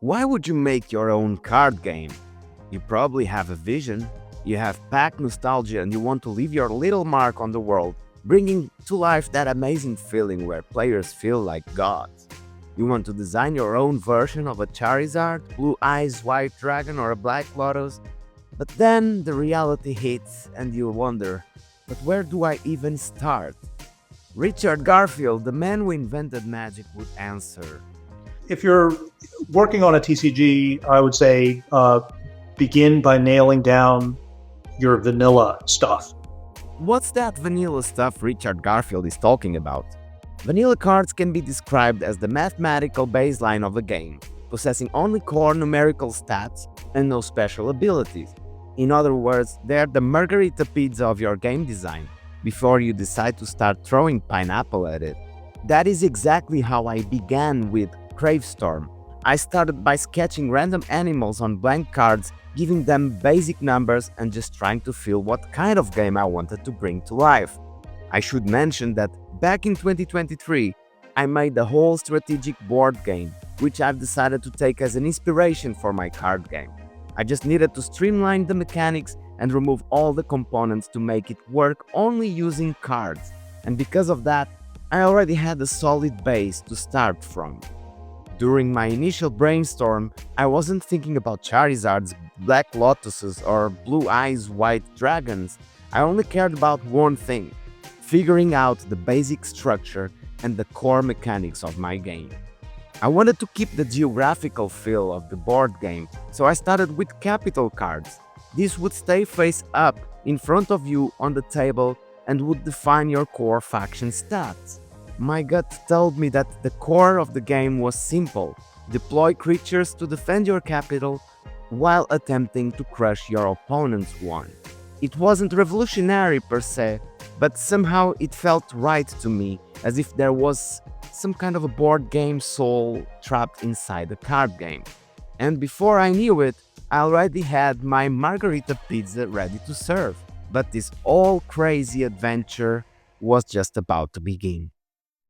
Why would you make your own card game? You probably have a vision, you have pack nostalgia, and you want to leave your little mark on the world, bringing to life that amazing feeling where players feel like gods. You want to design your own version of a Charizard, Blue Eyes White Dragon, or a Black Lotus, but then the reality hits and you wonder, but where do I even start? Richard Garfield, the man who invented magic, would answer. If you're working on a TCG, I would say begin by nailing down your vanilla stuff. What's that vanilla stuff Richard Garfield is talking about? Vanilla cards can be described as the mathematical baseline of a game, possessing only core numerical stats and no special abilities. In other words, they're the Margherita Pizza of your game design, before you decide to start throwing pineapple at it. That is exactly how I began with Kravestorm. I started by sketching random animals on blank cards, giving them basic numbers and just trying to feel what kind of game I wanted to bring to life. I should mention that back in 2023, I made the whole strategic board game, which I've decided to take as an inspiration for my card game. I just needed to streamline the mechanics and remove all the components to make it work only using cards. And because of that, I already had a solid base to start from. During my initial brainstorm, I wasn't thinking about Charizards, Black Lotuses, or Blue Eyes White Dragons. I only cared about one thing: figuring out the basic structure and the core mechanics of my game. I wanted to keep the geographical feel of the board game, so I started with capital cards. These would stay face up in front of you on the table and would define your core faction stats. My gut told me that the core of the game was simple: deploy creatures to defend your capital while attempting to crush your opponent's one. It wasn't revolutionary per se, but somehow it felt right to me, as if there was some kind of a board game soul trapped inside a card game. And before I knew it, I already had my Margherita Pizza ready to serve. But this all crazy adventure was just about to begin.